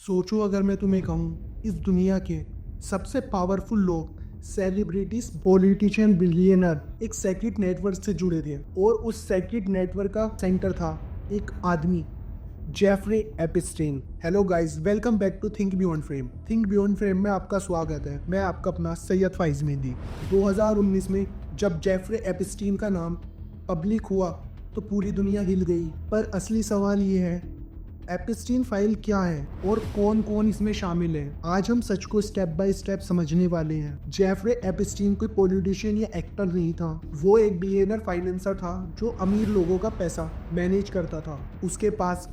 सोचो अगर मैं तुम्हें कहूँ इस दुनिया के सबसे पावरफुल लोग, सेलिब्रिटीज, पॉलिटिशियन, बिलियनर एक सेक्रेट नेटवर्क से जुड़े थे और उस सेक्रेट नेटवर्क का सेंटर था एक आदमी, Jeffrey Epstein. Hello guys, welcome back to Think Beyond Frame. Think Beyond Frame में आपका स्वागत है। मैं आपका अपना सैयद फाइज मेहंदी। 2019 में जब जेफरी एपिस्टीन का नाम पब्लिक हुआ तो पूरी दुनिया हिल गई। पर असली सवाल ये है, एपिस्टीन फाइल क्या है और कौन कौन इसमें शामिल है। आज हम सच को स्टेप बाय स्टेप समझने वाले हैं। जेफरी एपिस्टीन कोई पॉलिटिशियन या एक्टर नहीं था। वो एक बिलियनर फाइनेंसर था जो अमीर लोगों का पैसा मैनेज करता था। उसके पास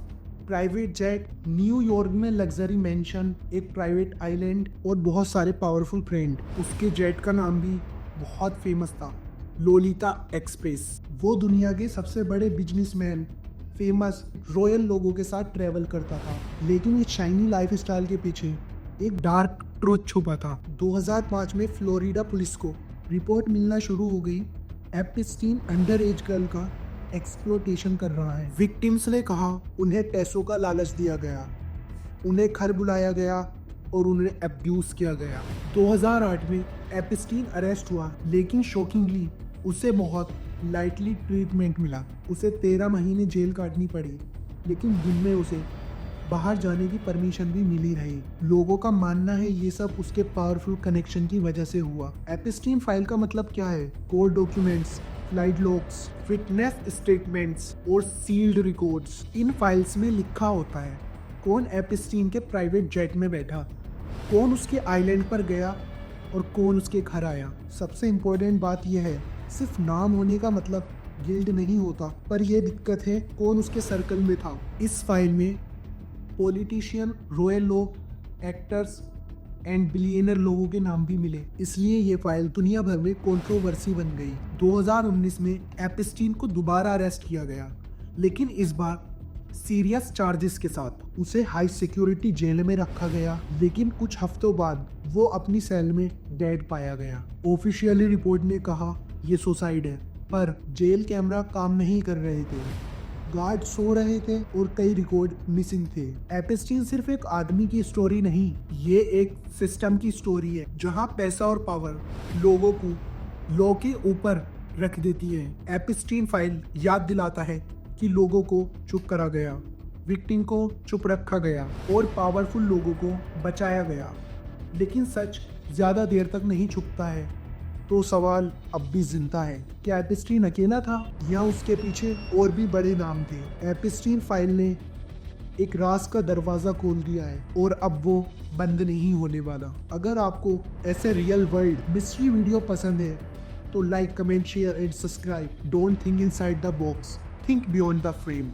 प्राइवेट जेट, न्यूयॉर्क में लग्जरी मेंशन, एक प्राइवेट आइलैंड और बहुत सारे पावरफुल फ्रेंड। उसके जेट का नाम भी बहुत फेमस था, लोलिता एक्सप्रेस। वो दुनिया के सबसे बड़े बिजनेसमैन, फेमस रॉयल लोगों के साथ ट्रेवल करता था। लेकिन इस शाइनी लाइफस्टाइल के पीछे एक डार्क ट्रूथ छुपा था। 2005 में फ्लोरिडा पुलिस को रिपोर्ट मिलना शुरू हो गई, एपिस्टीन अंडर एज गर्ल का एक्सप्लॉयटेशन कर रहा है। विक्टिम्स ने कहा उन्हें पैसों का लालच दिया गया, उन्हें घर बुलाया गया और उन्हें अब्यूज किया गया। 2008 में एपिस्टीन अरेस्ट हुआ, लेकिन शॉकिंगली उसे बहुत लाइटली ट्रीटमेंट मिला। उसे 13 महीने जेल काटनी पड़ी, लेकिन दिन में उसे बाहर जाने की परमिशन भी मिली रही। लोगों का मानना है ये सब उसके पावरफुल कनेक्शन की वजह से हुआ। एपिस्टीन फाइल का मतलब क्या है? Court documents, flight logs, fitness statements और सील्ड रिकॉर्ड्स। इन फाइल्स में लिखा होता है कौन एपिस्टीन के प्राइवेट जेट में बैठा, कौन उसके आइलैंड पर गया और कौन उसके घर आया। सबसे इम्पोर्टेंट बात यह है, सिर्फ नाम होने का मतलब गिल्ड नहीं होता, पर यह दिक्कत है कौन उसके सर्कल में था। इस फाइल में पॉलिटिशियन, रॉयल लोग, एक्टर्स एंड बिलियनर लोगों के नाम भी मिले, इसलिए ये फाइल दुनिया भर में कंट्रोवर्सी बन गई। 2019 में एपिस्टीन को दोबारा अरेस्ट किया गया, लेकिन इस बार सीरियस चार्जेस के साथ। उसे हाई सिक्योरिटी जेल में रखा गया, लेकिन कुछ हफ्तों बाद वो अपनी सेल में डेड पाया गया। ऑफिशियली रिपोर्ट ने कहा ये सुसाइड है, पर जेल कैमरा काम नहीं कर रहे थे, गार्ड सो रहे थे और कई रिकॉर्ड मिसिंग थे। एपिस्टीन सिर्फ एक आदमी की स्टोरी नहीं, ये एक सिस्टम की स्टोरी है जहां पैसा और पावर लोगों को लॉ के ऊपर रख देती है। एपिस्टीन फाइल याद दिलाता है कि लोगों को चुप करा गया, विक्टिम को चुप रखा गया और पावरफुल लोगों को बचाया गया। लेकिन सच ज्यादा देर तक नहीं छुपता है, तो सवाल अब भी जिंदा है, क्या एपिस्टीन अकेला था या उसके पीछे और भी बड़े नाम थे? एपिस्टीन फाइल ने एक राज का दरवाजा खोल दिया है और अब वो बंद नहीं होने वाला। अगर आपको ऐसे रियल वर्ल्ड मिस्ट्री वीडियो पसंद है तो like, comment, share and subscribe. Don't think inside the box, think beyond the frame.